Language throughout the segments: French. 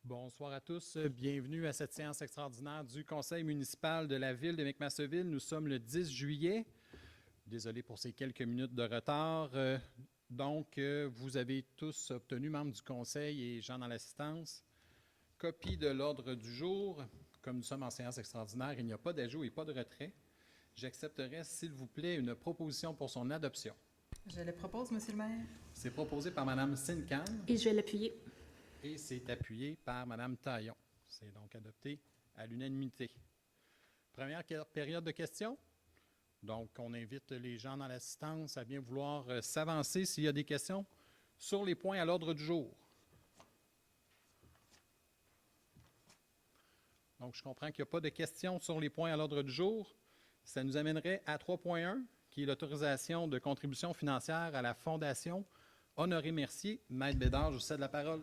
Bonsoir à tous. Bienvenue à cette séance extraordinaire du Conseil municipal de la Ville de McMasterville. Nous sommes le 10 juillet. Désolé pour ces quelques minutes de retard. Vous avez tous obtenu, membres du Conseil et gens dans l'assistance, copie de l'ordre du jour. Comme nous sommes en séance extraordinaire, il n'y a pas d'ajout et pas de retrait. J'accepterai, s'il vous plaît, une proposition pour son adoption. Je le propose, Monsieur le maire. C'est proposé par Mme Sincan. Et je vais l'appuyer. Et c'est appuyé par Mme Taillon. C'est donc adopté à l'unanimité. Première période de questions. Donc, on invite les gens dans l'assistance à bien vouloir s'avancer s'il y a des questions sur les points à l'ordre du jour. Donc, je comprends qu'il n'y a pas de questions sur les points à l'ordre du jour. Ça nous amènerait à 3.1, qui est l'autorisation de contribution financière à la Fondation Honoré Mercier. Maître Bédard, je vous cède la parole.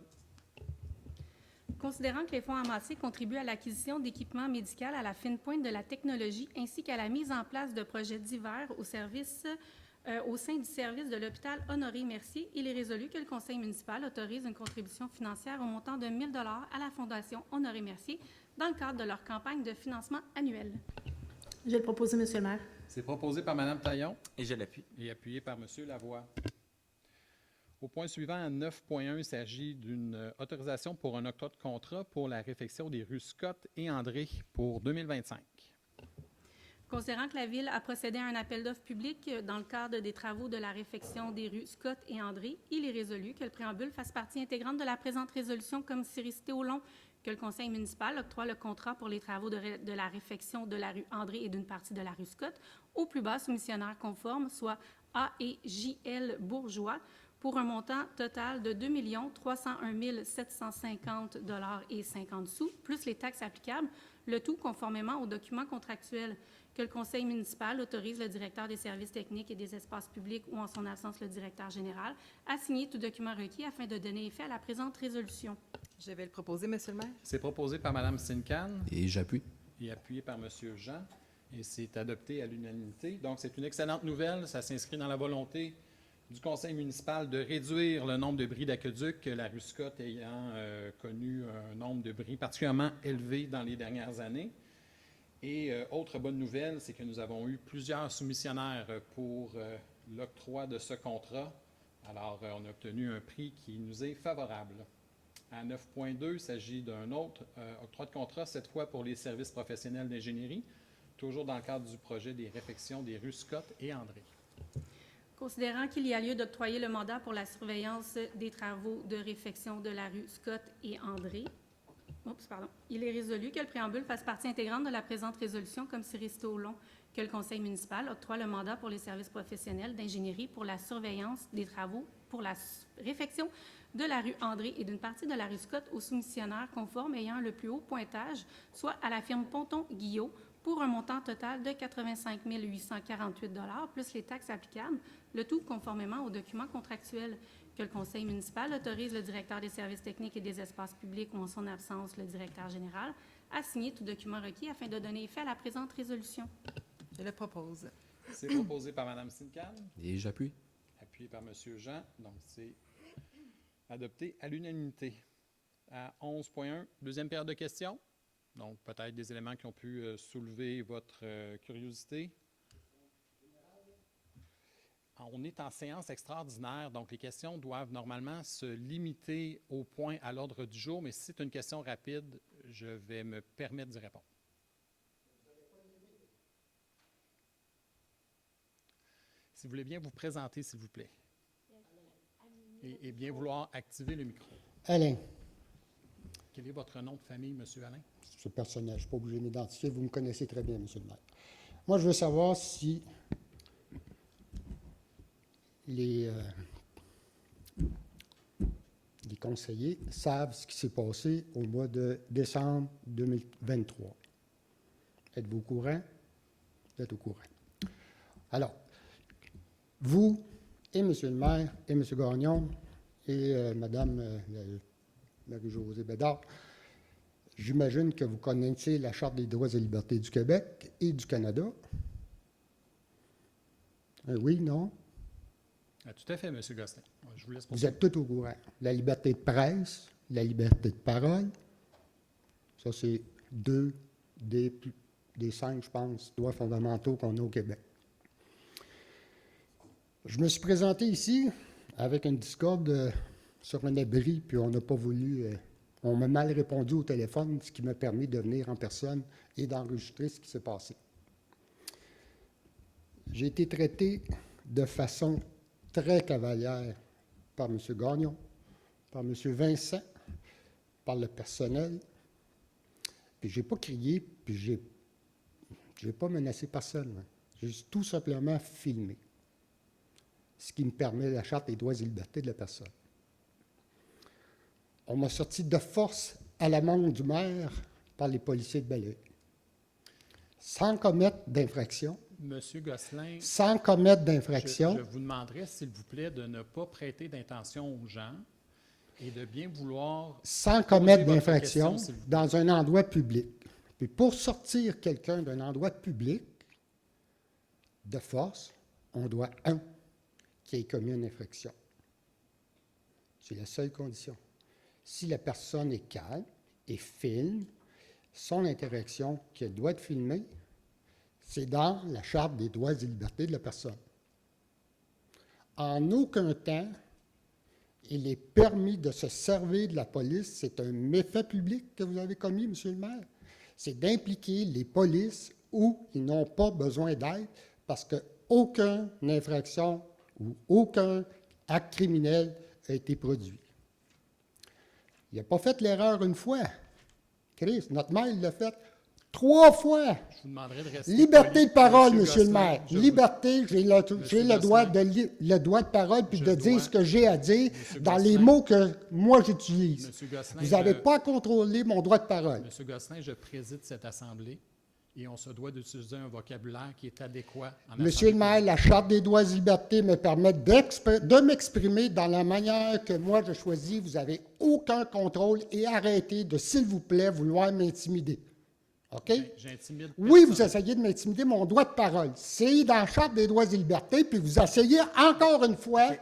Considérant que les fonds amassés contribuent à l'acquisition d'équipements médicaux à la fine pointe de la technologie ainsi qu'à la mise en place de projets divers au sein du service de l'hôpital Honoré-Mercier, il est résolu que le conseil municipal autorise une contribution financière au montant de 1 000 $ à la Fondation Honoré-Mercier dans le cadre de leur campagne de financement annuelle. Je vais le proposer, Monsieur le maire. C'est proposé par Mme Taillon. Et je l'appuie. Et appuyé par M. Lavoie. Au point suivant, à 9.1, il s'agit d'une autorisation pour un octroi de contrat pour la réfection des rues Scott et André pour 2025. Considérant que la Ville a procédé à un appel d'offres public dans le cadre des travaux de la réfection des rues Scott et André, il est résolu que le préambule fasse partie intégrante de la présente résolution comme c'est récité au long, que le conseil municipal octroie le contrat pour les travaux de la réfection de la rue André et d'une partie de la rue Scott au plus bas soumissionnaire conforme, soit A et J.L. Bourgeois, pour un montant total de 2 301 750 $ et 50 sous, plus les taxes applicables, le tout conformément aux documents contractuels que le conseil municipal autorise le directeur des services techniques et des espaces publics ou en son absence le directeur général à signer tout document requis afin de donner effet à la présente résolution. Je vais le proposer, Monsieur le maire. C'est proposé par Mme Sincan Et j'appuie. et appuyé par M. Jean. Et c'est adopté à l'unanimité. Donc, c'est une excellente nouvelle. Ça s'inscrit dans la volonté du conseil municipal de réduire le nombre de bris d'aqueduc, la rue Scott ayant connu un nombre de bris particulièrement élevé dans les dernières années. Et autre bonne nouvelle, c'est que nous avons eu plusieurs soumissionnaires pour l'octroi de ce contrat. Alors, on a obtenu un prix qui nous est favorable. À 9.2, il s'agit d'un autre octroi de contrat, cette fois pour les services professionnels d'ingénierie, toujours dans le cadre du projet des réfections des rues Scott et André. Considérant qu'il y a lieu d'octroyer le mandat pour la surveillance des travaux de réfection de la rue Scott et André, il est résolu que le préambule fasse partie intégrante de la présente résolution comme c'est récité au long, que le conseil municipal octroie le mandat pour les services professionnels d'ingénierie pour la surveillance des travaux pour la réfection de la rue André et d'une partie de la rue Scott aux soumissionnaires conformes ayant le plus haut pointage, soit à la firme Ponton-Guillot, pour un montant total de 85 848 $ plus les taxes applicables, le tout conformément aux documents contractuels que le conseil municipal autorise le directeur des services techniques et des espaces publics ou en son absence le directeur général à signer tout document requis afin de donner effet à la présente résolution. Je le propose. C'est proposé par Mme Sincan, Et j'appuie. appuyé par M. Jean. Donc, c'est adopté à l'unanimité. À 11.1, deuxième période de questions. Donc, peut-être des éléments qui ont pu soulever votre curiosité. On est en séance extraordinaire, donc les questions doivent normalement se limiter au point à l'ordre du jour, mais si c'est une question rapide, je vais me permettre d'y répondre. Si vous voulez bien vous présenter, s'il vous plaît. Et bien vouloir activer le micro. Alain, Quel est votre nom de famille, M. Alain? ce personnage, je ne suis pas obligé de m'identifier, vous me connaissez très bien, Monsieur le maire. Moi, je veux savoir si les conseillers savent ce qui s'est passé au mois de décembre 2023. Êtes-vous au courant? Vous êtes au courant. Alors, vous et M. le maire et M. Gagnon et Mme Marie-Josée Bédard, j'imagine que vous connaissez la Charte des droits et libertés du Québec et du Canada. Oui, non? Ah, tout à fait, M. Gosselin. Je vous laisse Vous êtes tout au courant. La liberté de presse, la liberté de parole, Ça, c'est 2 des 5, je pense, droits fondamentaux qu'on a au Québec. Je me suis présenté ici avec une discorde sur un abri, puis on n'a pas voulu... on m'a mal répondu au téléphone, ce qui m'a permis de venir en personne et d'enregistrer ce qui s'est passé. J'ai été traité de façon très cavalière par M. Gagnon, par M. Vincent, par le personnel. Puis j'ai pas crié, puis j'ai pas menacé personne. J'ai tout simplement filmé. Ce qui me permet la Charte des droits et libertés de la personne. On m'a sorti de force à l'amende du maire par les policiers de Belleuil. Sans commettre d'infraction. Monsieur Gosselin, Sans commettre d'infraction. je vous demanderais, s'il vous plaît, de ne pas prêter d'intention aux gens et de bien vouloir... Sans commettre votre d'infraction question, s'il vous plaît. dans un endroit public. Puis pour sortir quelqu'un d'un endroit public, de force, on doit, qu'il ait commis une infraction. C'est la seule condition. Si la personne est calme et filme son interaction qu'elle doit être filmée, c'est dans la Charte des droits et libertés de la personne. En aucun temps, il est permis de se servir de la police. C'est un méfait public que vous avez commis, M. le maire. C'est d'impliquer les polices où ils n'ont pas besoin d'aide parce qu'aucune infraction ou aucun acte criminel a été produit. Il n'a pas fait l'erreur une fois. Chris, notre maire, il l'a fait 3 fois. Je vous demanderais de rester Liberté poli. de parole, Monsieur Monsieur le Gosselin, maire. je vous- Liberté, j'ai le droit Gosselin. le droit de parole puis Je de dire dois- ce que j'ai à dire Monsieur dans les Gosselin. mots que moi j'utilise. Monsieur Gosselin, Vous n'avez pas à contrôler mon droit de parole. Monsieur Gosselin, je préside cette assemblée et on se doit d'utiliser un vocabulaire qui est adéquat en Monsieur le assemblée maire, la Charte des droits et libertés me permet de m'exprimer dans la manière que moi je choisis. Vous n'avez aucun contrôle et arrêtez de, s'il vous plaît, vouloir m'intimider. OK? publique. J'intimide Oui, vous personne. essayez de m'intimider mon droit de parole. C'est dans la Charte des droits et libertés, puis vous essayez encore une fois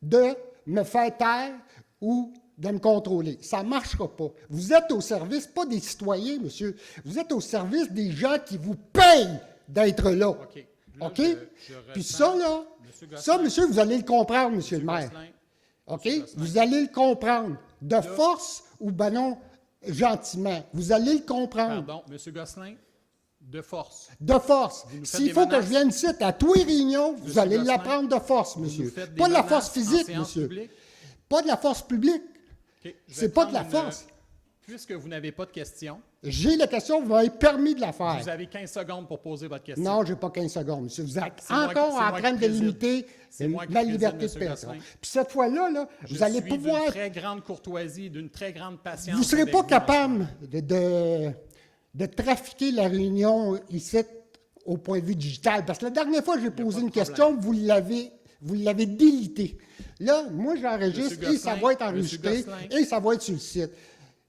de me faire taire ou de me contrôler. Ça ne marchera pas. Vous êtes au service, pas des citoyens, monsieur. Vous êtes au service des gens qui vous payent d'être là. OK. Là, OK? je Puis ressens- ça, là, Monsieur Gosselin, ça, monsieur, vous allez le comprendre, monsieur le maire. Gosselin, OK? Monsieur Gosselin. Vous allez le comprendre. De force ou ben non, gentiment. Vous allez le comprendre. Pardon, Monsieur Gosselin, de force. De force. Vous nous faites S'il des faut que menaces. je vienne ici à tous les réunions, vous Monsieur allez Gosselin, l'apprendre de force, Vous nous monsieur. faites des Pas de la menaces force en physique, séance monsieur. publique? Pas de la force publique. OK, je vais C'est pas de la prendre force. Puisque vous n'avez pas de questions, J'ai la question, vous m'avez permis de la faire. vous avez 15 secondes pour poser votre question. Non, je n'ai pas 15 secondes, monsieur. Vous êtes C'est moi qui- encore c'est en moi train qui de préside. limiter C'est moi qui ma préside, liberté de monsieur personne. Gosselin. Puis cette fois-là, là, Je vous allez suis pouvoir... d'une très grande courtoisie, d'une très grande patience. Vous ne serez avec pas vous, capable de trafiquer la réunion ici au point de vue digital. Parce que la dernière fois que j'ai posé pas de une question, vous l'avez délité. Là, moi, j'enregistre Monsieur et ça Gosselin, va être enregistré Monsieur Gosselin. et ça va être sur le site.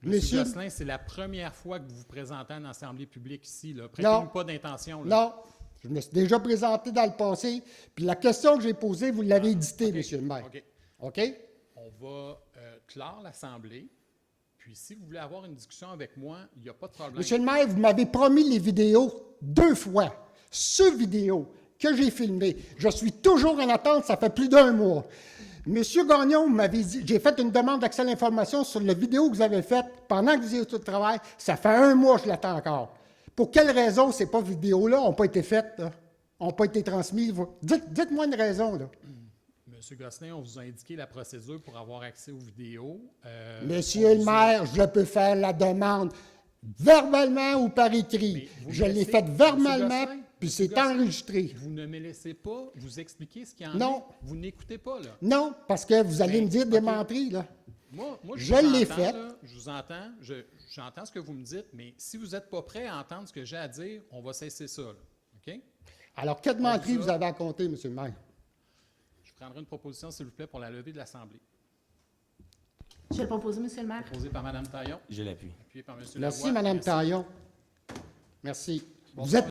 Monsieur Monsieur, Gosselin, c'est la première fois que vous vous présentez en assemblée publique ici. Là. Non. Prêtez-nous pas d'intention. là. non, je me suis déjà présenté dans le passé, puis la question que j'ai posée, vous l'avez éditée, OK. monsieur le maire. OK. OK? On va clore l'assemblée. Puis si vous voulez avoir une discussion avec moi, il n'y a pas de problème. Monsieur le maire, vous m'avez promis les vidéos 2 fois. Ce vidéo que j'ai filmé, je suis toujours en attente, ça fait plus d'1 mois. Monsieur Gagnon m'avait dit, j'ai fait une demande d'accès à l'information sur la vidéo que vous avez faite pendant que vous étiez au travail. Ça fait 1 mois que je l'attends encore. Pour quelle raison ces vidéos-là n'ont pas été faites, n'ont pas été transmises? Dites-moi une raison, là. Monsieur Gosselin, on vous a indiqué la procédure pour avoir accès aux vidéos. Monsieur on le vous a- maire, je peux faire la demande verbalement ou par écrit. Mais vous Je me l'ai laissez- faite verbalement, Monsieur Gosselin, puis Monsieur c'est Gosselin. enregistré. Vous ne me laissez pas vous expliquer ce qu'il y en Non. est. Vous n'écoutez pas, là. Non, parce que vous allez Ben, me dire OK. des menteries, là. Moi Je vous l'ai entends, faite. là, je vous entends. J'entends ce que vous me dites, mais si vous n'êtes pas prêt à entendre ce que j'ai à dire, on va cesser ça, là. OK? Alors, quelle menterie vous a- vous avez à compter, monsieur le maire? Je prendrai une proposition, s'il vous plaît, pour la levée de l'Assemblée. Je vais le proposer, Monsieur le maire. Proposée par Mme Taillon, Je l'appuie. appuyée par M. Merci, Lavoie. Mme Merci. Taillon. Merci. Vous Bonsoir, êtes